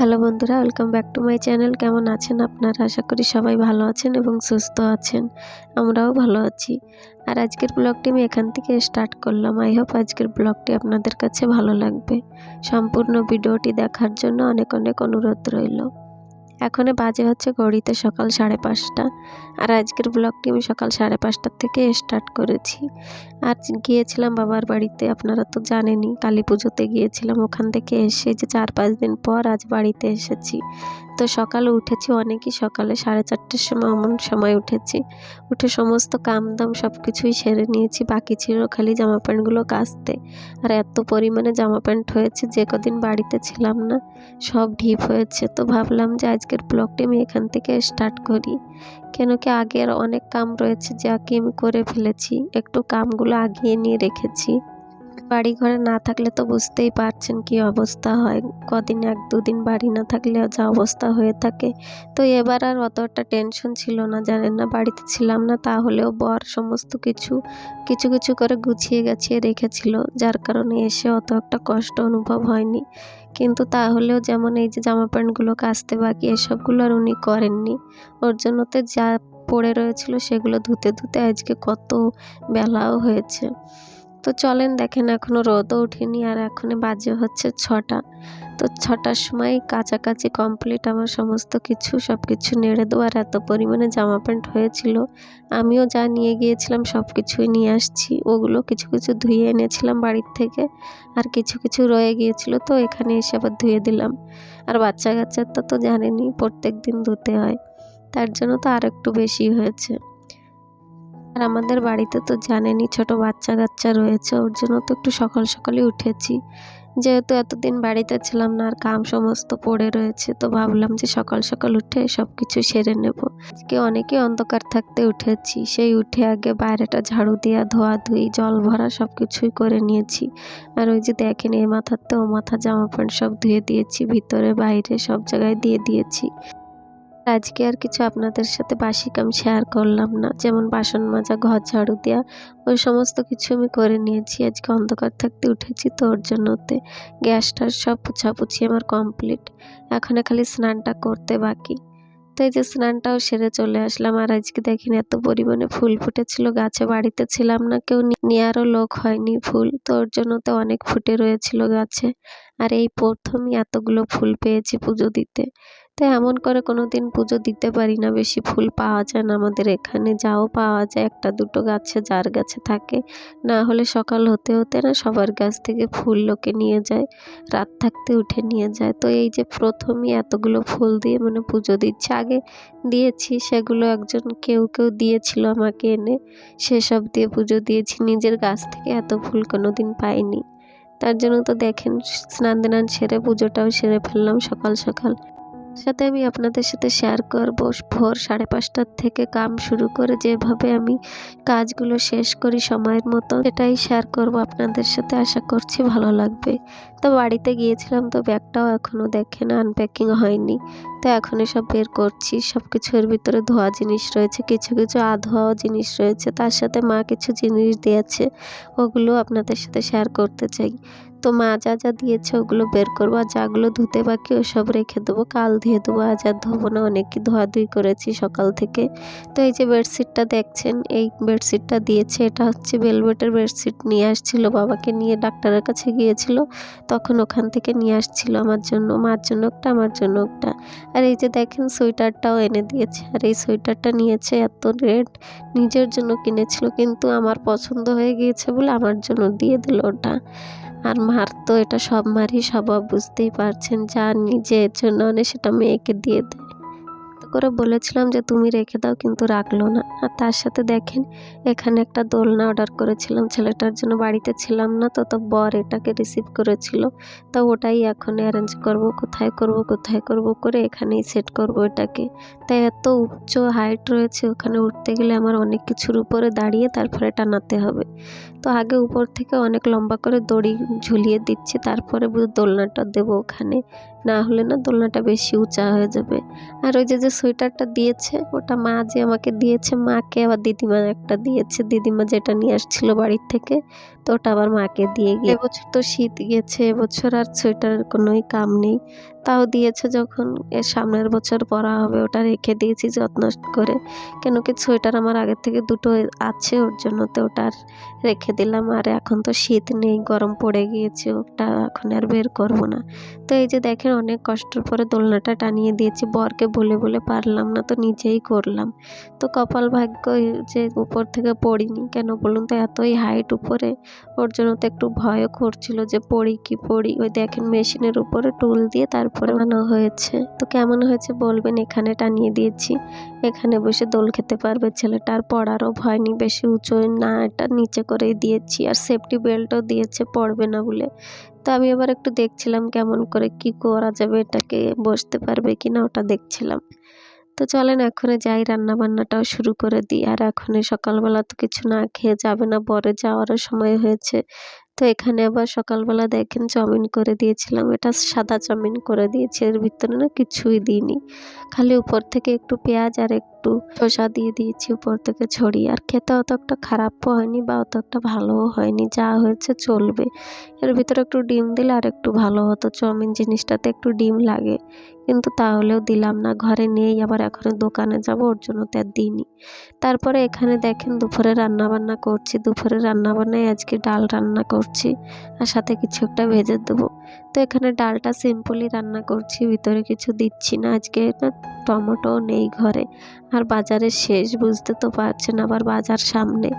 Hello বন্ধুরা, welcome back to my channel. কেমন আছেন আপনারা? আশা করি সবাই ভালো আছেন এবং সুস্থ আছেন। আমরাও ভালো আছি। আর আজকের ব্লগটি আমি এখান থেকে স্টার্ট করলাম। আই হোপ আজকের ব্লগটি আপনাদের কাছে ভালো লাগবে। সম্পূর্ণ ভিডিওটি দেখার জন্য অনেক অনেক অনুরোধ রইল। এখন বাজে হচ্ছে ঘড়িতে সকাল 5:30। আর আজকের ব্লগটি আমি সকাল 5:30 থেকে স্টার্ট করেছি। আর গিয়েছিলাম বাবার বাড়িতে, আপনারা তো জানেনই, কালী পুজোতে গিয়েছিলাম। ওখান থেকে এসে যে 4-5 দিন পর আজ বাড়িতে এসেছি। তো সকালে উঠেছি অনেকই সকালে, 4:30টার সময় এমন সময় উঠেছি। উঠে সমস্ত কামদাম সব কিছুই সেরে নিয়েছি। বাকি ছিল খালি জামা প্যান্টগুলো কাচতে। আর এত পরিমাণে জামা প্যান্ট হয়েছে, যে কদিন বাড়িতে ছিলাম না সব ঢিপ হয়েছে। তো ভাবলাম যে আজকের ব্লগটি আমি এখান থেকে স্টার্ট করি। কেন কি আগের অনেক কাম রয়েছে যা কি আমি করে ফেলেছি, একটু কামগুলো আগিয়ে নিয়ে রেখেছি। বাড়ি ঘরে না থাকলে তো বুঝতেই পারছেন কি অবস্থা হয়। কদিন 1-2 দিন বাড়ি না থাকলে যা অবস্থা হয়ে থাকে। তো এবার আর অতটা টেনশন ছিল না, জানেন না, বাড়িতে ছিলাম না, তাহলেও বর সমস্ত কিছু কিছু কিছু করে গুছিয়ে গাছিয়ে রেখেছিল, যার কারণে এসে অত একটা কষ্ট অনুভব হয়নি। কিন্তু তাহলেও যেমন এই যে জামা প্যান্টগুলো কাচতে বাকি, এসবগুলো আর উনি করেননি। ওর জন্য তো যা পড়ে রয়েছিল সেগুলো ধুতে ধুতে আজকে কত বেলাও হয়েছে। তো চলেন দেখেন, এখনও রোদও ওঠেনি আর এখন বাজে হচ্ছে 6টা। তো 6টার সময় কাছাকাছি কমপ্লিট আমার সমস্ত কিছু, সব কিছু নেড়ে দেওয়ার। এত পরিমাণে জামা প্যান্ট হয়েছিল, আমিও যা নিয়ে গিয়েছিলাম সব কিছুই নিয়ে আসছি। ওগুলো কিছু কিছু ধুয়ে এনেছিলাম বাড়ির থেকে, আর কিছু কিছু রয়ে গিয়েছিল, তো এখানে এসে আবার ধুয়ে দিলাম। আর বাচ্চা কাচ্চাটা তো জানেনই প্রত্যেক দিন ধুতে হয়, তার জন্য তো আর একটু বেশি হয়েছে। আর আমাদের বাড়িতে তো জানেনই ছোট বাচ্চা কাচ্চা রয়েছে, ওর জন্য তো একটু সকাল সকালে উঠেছি। যেহেতু এতদিন বাড়িতে ছিলাম না আর কাম সমস্ত পড়ে রয়েছে, তো ভাবলাম যে সকাল সকাল উঠে সব কিছু সেরে নেব। আজকে অনেকই অন্ধকার থাকতে উঠেছি, সেই উঠে আগে বাইরেটা ঝাড়ু দেওয়া, ধোয়াধুয়ি, জল ভরা সব কিছুই করে নিয়েছি। আর ওই যে দেখেন, এ মাথাতে ও মাথা জামা প্যান্ট সব ধুয়ে দিয়েছি, ভিতরে বাইরে সব জায়গায় দিয়ে দিয়েছি। আজকে আর কিছু আপনাদের সাথে বাসি কাম শেয়ার করলাম না, যেমন বাসন মাজা, ঘর ঝাড়ু দেওয়া, ওই সমস্ত কিছু আমি করে নিয়েছি। আজকে অন্ধকার থাকতে উঠেছি তো ওর জন্যতে গ্যাসটা সব পুছাপুছি আমার কমপ্লিট। এখন খালি স্নানটা করতে বাকি। তো এই যে স্নানটাও সেরে চলে আসলাম। আর আজকে দেখেন এত পরিমাণে ফুল ফুটেছিল গাছে, বাড়িতে ছিলাম না, কেউ নেওয়ারও লোক হয়নি ফুল, তো ওর জন্য তো অনেক ফুটে রয়েছিল গাছে। আর এই প্রথমই এতগুলো ফুল পেয়েছি পুজো দিতে। তো এমন করে কোনো দিন পুজো দিতে পারি না, বেশি ফুল পাওয়া যায় না আমাদের এখানে, যাও পাওয়া যায় একটা দুটো গাছে, যার গাছে থাকে। না হলে সকাল হতে হতে না সবার গাছ থেকে ফুল লোকে নিয়ে যায়, রাত থাকতে উঠে নিয়ে যায়। তো এই যে প্রথমই এতগুলো ফুল দিয়ে মানে পুজো দিচ্ছে। আগে দিয়েছি সেগুলো একজন কেউ কেউ দিয়েছিল আমাকে এনে, সেসব দিয়ে পুজো দিয়েছি, নিজের গাছ থেকে এত ফুল কোনো দিন পাইনি। তার জন্য তো দেখেন স্নান দান সেরে পুজোটাও সেরে ফেললাম সকাল সকাল। সাথে আমি আপনাদের সাথে শেয়ার করব ভোর 5:30টার থেকে কাম শুরু করে যেভাবে আমি কাজগুলো শেষ করি সময়ের মতো, এটাই শেয়ার করব আপনাদের সাথে। আশা করছি ভালো লাগবে। তো বাড়িতে গিয়েছিলাম, তো ব্যাগটাও এখনও দেখেন আনপ্যাকিং হয়নি। তো এখন এসব বের করছি, সব কিছু এর ভিতরে ধোয়া জিনিস রয়েছে, কিছু কিছু আধোয়াও জিনিস রয়েছে, তার সাথে মা কিছু জিনিস দিয়েছে, ওগুলো আপনাদের সাথে শেয়ার করতে চাই। তো মা যা যা দিয়েছে ওগুলো বের করবো, আর যাগুলো ধুতে বাকি ওসব রেখে দেবো, কাল ধুয়ে দেবো, আজ আর ধোবো না, অনেকই ধোয়াধুয়ি করেছি সকাল থেকে। তো এই যে বেডশিটটা দেখছেন, এই বেডশিটটা দিয়েছে, এটা হচ্ছে ভেলভেটের বেডশিট, নিয়ে আসছিল বাবাকে নিয়ে, ডাক্তারের কাছে গিয়েছিল তখন ওখান থেকে নিয়ে আসছিল আমার জন্য, মার জন্য একটা, আমার জন্য একটা। আর এই যে দেখেন সোয়েটারটাও এনে দিয়েছে, আর এই সোয়েটারটা নিয়েছে এত রেট, নিজের জন্য কিনেছিল কিন্তু আমার পছন্দ হয়ে গিয়েছে বলে আমার জন্য দিয়ে দিল ওটা। আর মার তো এটা সব মারই স্বভাব, বুঝতেই পারছেন, যা নিজের জন্য আনে সেটা মেয়েকে দিয়ে দেয়। তো করে বলেছিলাম যে তুমি রেখে দাও, কিন্তু রাখলো না। আর তার সাথে দেখেন এখানে একটা দোলনা অর্ডার করেছিলাম ছেলেটার জন্য, বাড়িতে ছিলাম না তো, তো বর এটাকে রিসিভ করেছিল। তো ওটাই এখন অ্যারেঞ্জ করব, কোথায় করব কোথায় করব করে এখানেই সেট করব এটাকে। তাই এত উচ্চ হাইট রয়েছে, ওখানে উঠতে গেলে আমার অনেক কিছুর উপরে দাঁড়িয়ে তারপরে টানাতে হবে। তো আগে উপর থেকে অনেক লম্বা করে দড়ি ঝুলিয়ে দিচ্ছি, তারপরে দোলনাটা দেবো ওখানে। না হলে না দোলনাটা বেশি উঁচা হয়ে যাবে। আর ওই যে সোয়েটারটা দিয়েছে ওটা মা যে আমাকে দিয়েছে, মাকে আবার দিদিমা একটা দিয়েছে, দিদিমা যেটা নিয়ে আসছিল বাড়ির থেকে, তো ওটা আবার মাকে দিয়ে গিয়ে এবছর তো শীত গেছে, এবছর আর সোয়েটারের কোনোই কাম নেই। তাও দিয়েছে যখন এর সামনের বছর পরা হবে, ওটা রেখে দিয়েছি যত্ন করে। কেন কি সোয়েটার আমার আগের থেকে দুটো আছে, ওর জন্য তো ওটা আর রেখে দিলাম। আর এখন তো শীত নেই, গরম পড়ে গিয়েছে, ওটা এখন আর বের করব না। তো এই যে দেখেন অনেক কষ্টের পরে দোলনাটা টানিয়ে দিয়েছি, বরকে বলে বলে পারলাম না, তো নিজেই করলাম। তো কপাল ভাগ্য যে উপর থেকে পড়িনি, কেন বলুন তো এতই হাইট উপরে, ওর জন্য তো একটু ভয়ও করছিল যে পড়ি কি পড়ি। ওই দেখেন মেশিনের উপরে টুল দিয়ে তারপরে বানানো হয়েছে। তো কেমন হয়েছে বলবেন। এখানে টানিয়ে দিয়েছি, এখানে বসে দোল খেতে পারবে ছেলেটা, আর পড়ারও ভয় নেই, বেশি উঁচু না, এটা নিচে করেই দিয়েছি। আর সেফটি বেল্টও দিয়েছে, পড়বে না বলে। তো আমি এবার একটু দেখছিলাম কেমন করে কি করা যাবে, এটাকে বসতে পারবে কিনা ওটা দেখছিলাম। তো চলেন এখনই যাই, রান্না বান্নাটাও শুরু করে দিই। আর এখনই সকালবেলা তো কিছু না খেয়ে যাবে না, বরে যাওয়ারও সময় হয়েছে। তো এখানে আবার সকালবেলা দেখেন চাউমিন করে দিয়েছিলাম, এটা সাদা চাউমিন করে দিয়েছি, এর ভিতরে না কিছুই দিইনি, খালি উপর থেকে একটু পেঁয়াজ আর একটু শসা দিয়ে দিয়েছি উপর থেকে ছড়িয়ে। আর খেতে অত একটা খারাপও হয়নি বা অত একটা ভালোও হয়নি, যা হয়েছে চলবে। এর ভিতরে একটু ডিম দিলে আর একটু ভালো হতো, চাউমিন জিনিসটাতে একটু ডিম লাগে, কিন্তু তাহলেও দিলাম না, ঘরে নেই, আবার এখন দোকানে যাব, ওর জন্য তো আর দিইনি। তারপরে এখানে দেখেন দুপুরে রান্নাবান্না করছি, দুপুরে রান্নাবান্নায় আজকে ডাল রান্না করছি আর সাথে কিছু একটা ভেজে দেবো। তো এখানে ডালটা সিম্পলি রান্না করছি, ভিতরে কিছু দিচ্ছি না, আজকে না টমেটো নেই ঘরে, আর বাজারে শেষ, বুঝতে তো পারছেন, আবার বাজার সামনে,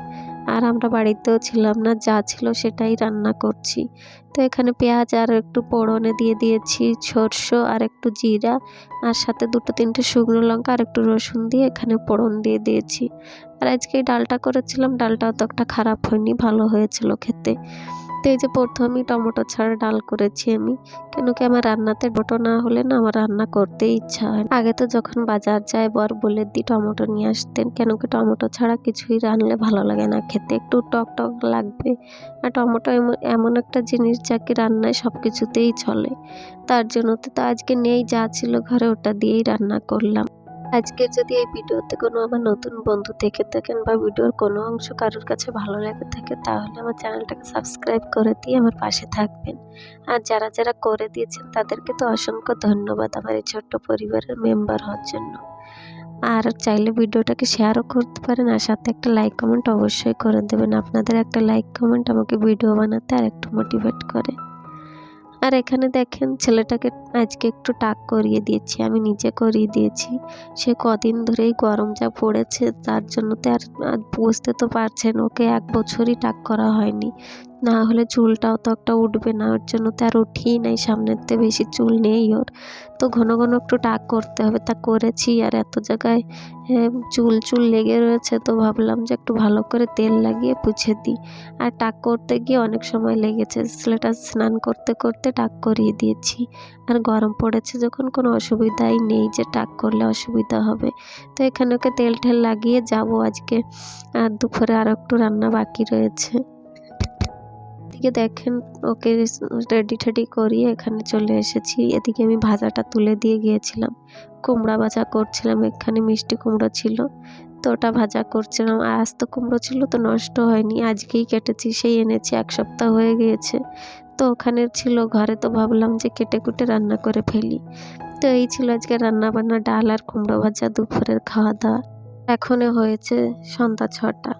আর আমরা বাড়িতেও ছিলাম না, যা ছিল সেটাই রান্না করছি। তো এখানে পেঁয়াজ আর একটু ফোড়নে দিয়ে দিয়েছি সরষে আর একটু জিরা, আর সাথে দুটো তিনটে শুকনো লঙ্কা আর একটু রসুন দিয়ে এখানে ফোড়ন দিয়ে দিয়েছি। আর আজকে এই ডালটা করেছিলাম, ডালটাও তো একটা খারাপ হয়নি, ভালো হয়েছিল খেতে। তো এই যে প্রথমেই টমেটো ছাড়া ডাল করেছি আমি, কেন কি আমার রান্নাতে টমেটো না হলে না আমার রান্না করতেই ইচ্ছা হয় না। আগে তো যখন বাজার যায় বর বলে দিই টমেটো নিয়ে আসতেন, কেন কি টমেটো ছাড়া কিছুই রান্নলে ভালো লাগে না খেতে, একটু টক টক লাগবে। আর টমেটো এমন একটা জিনিস যাকে রান্নায় সব কিছুতেই চলে, তার জন্য তো আজকে নেই, যা ছিল ঘরে ওটা দিয়েই রান্না করলাম। আজকের যদি এই ভিডিওতে কোনো আমার নতুন বন্ধু থেকে থাকেন বা ভিডিওর কোনো অংশ কারোর কাছে ভালো লেগে থাকে, তাহলে আমার চ্যানেলটাকে সাবস্ক্রাইব করে দিয়ে আমার পাশে থাকবেন। আর যারা যারা করে দিয়েছেন তাদেরকে তো অসংখ্য ধন্যবাদ আমার এই ছোট্ট পরিবারের মেম্বার হওয়ার জন্য। আর চাইলে ভিডিওটাকে শেয়ারও করতে পারেন, আর সাথে একটা লাইক কমেন্ট অবশ্যই করে দেবেন। আপনাদের একটা লাইক কমেন্ট আমাকে ভিডিও বানাতে আর একটু মোটিভেট করে। আর এখানে দেখেন ছেলেটাকে আজকে একটু টাক করিয়ে দিয়েছি, আমি নিজে করিয়ে দিয়েছি। সে কদিন ধরেই গরম যা পড়েছে তার জন্য তো আর বুঝতে তো পারছেন, ওকে 1 বছরই টাক করা হয়নি, না হলে চুলটাও তো একটা উঠবে না, ওর জন্য তো আর উঠিই নাই, সামনেতে বেশি চুল নেই ওর। তো ঘন ঘন একটু টাক করতে হবে, তা করেছি। আর এত জায়গায় চুল চুল লেগে রয়েছে, তো ভাবলাম যে একটু ভালো করে তেল লাগিয়ে পুছে দিই। আর টাক করতে গিয়ে অনেক সময় লেগেছে, ছেলেটা স্নান করতে করতে টাক করিয়ে দিয়েছি। আর গরম পড়েছে যখন কোনো অসুবিধাই নেই যে টাক করলে অসুবিধা হবে। তো এখানে ওকে তেল ঠেল লাগিয়ে যাব আজকে। আর দুপুরে আর একটু রান্না বাকি রয়েছে। এদিকে দেখেন ওকে রেডি টেডি করিয়ে এখানে চলে এসেছি। এদিকে আমি ভাজাটা তুলে দিয়ে গিয়েছিলাম, কুমড়া ভাজা করছিলাম, এখানে মিষ্টি কুমড়ো ছিল, তো ওটা ভাজা করছিলাম। আর আস্ত কুমড়ো ছিল তো নষ্ট হয়নি, আজকেই কেটেছি, সেই এনেছি, 1 সপ্তাহ হয়ে গিয়েছে। তো ওখানে ছিল ঘরে, তো ভাবলাম যে কেটে কুটে রান্না করে ফেলি। তো এই ছিল আজকে রান্না বান্না, ডাল আর কুমড়ো ভাজা, দুপুরের খাওয়া দাওয়া। এখনে হয়েছে সন্ধ্যা 6টা।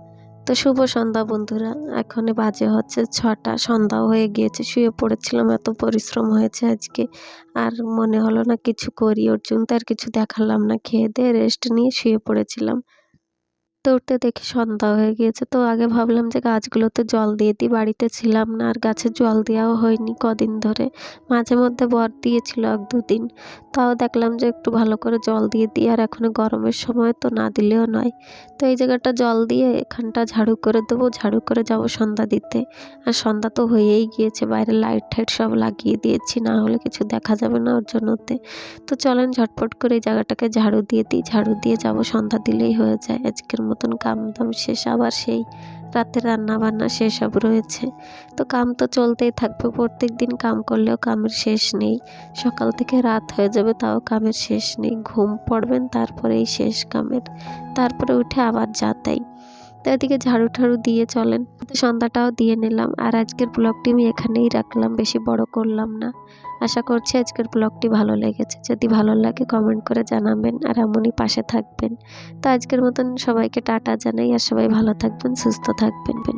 তো শুভ সন্ধ্যা বন্ধুরা, এখনে বাজে হচ্ছে 6টা, সন্ধ্যাও হয়ে গিয়েছে। শুয়ে পড়েছিলাম, এত পরিশ্রম হয়েছে আজকে, আর মনে হলো না কিছু করি, ওর জন্য তো আর কিছু দেখালাম না, খেয়ে দিয়ে রেস্ট নিয়ে শুয়ে পড়েছিলাম। তো উঠতে দেখি সন্ধ্যা হয়ে গিয়েছে। তো আগে ভাবলাম যে গাছগুলোতে জল দিয়ে দিই, বাড়িতে ছিলাম না, আর গাছে জল দেওয়াও হয়নি কদিন ধরে, মাঝে মধ্যে বর দিয়েছিল 1-2 দিন, তাও দেখলাম যে একটু ভালো করে জল দিয়ে দিই। আর এখন গরমের সময় তো না দিলেও নয়। তো এই জায়গাটা জল দিয়ে এখানটা ঝাড়ু করে দেবো, ঝাড়ু করে যাব সন্ধ্যা দিতে। আর সন্ধ্যা তো হয়েই গিয়েছে, বাইরে লাইট টাইট সব লাগিয়ে দিয়েছি, না হলে কিছু দেখা যাবে না ওর জন্যতে। তো চলেন ঝটপট করে এই জায়গাটাকে ঝাড়ু দিয়ে দিই, ঝাড়ু দিয়ে যাব, সন্ধ্যা দিলেই হয়ে যায়। আজকের মতন কাম দাম শেষ, আবার সেই রাতের রান্নাবান্না সেসব রয়েছে। তো কাম তো চলতেই থাকবে, প্রত্যেক দিন কাম করলেও কামের শেষ নেই। সকাল থেকে রাত হয়ে যাবে তাও কামের শেষ নেই। ঘুম পড়বেন তারপরেই শেষ কামের, তারপরে উঠে আবার যা তাই। তো এদিকে ঝাড়ু ঠাড়ু দিয়ে চলেন, সন্ধ্যাটাও দিয়ে নিলাম। আর আজকের ব্লগটি আমি এখানেই রাখলাম, বেশি বড় করলাম না। আশা করছি আজকের ব্লগটি ভালো লেগেছে। যদি ভালো লাগে কমেন্ট করে জানাবেন আর এমনই পাশে থাকবেন। তো আজকের মতন সবাইকে টাটা জানাই, আর সবাই ভালো থাকবেন, সুস্থ থাকবেন।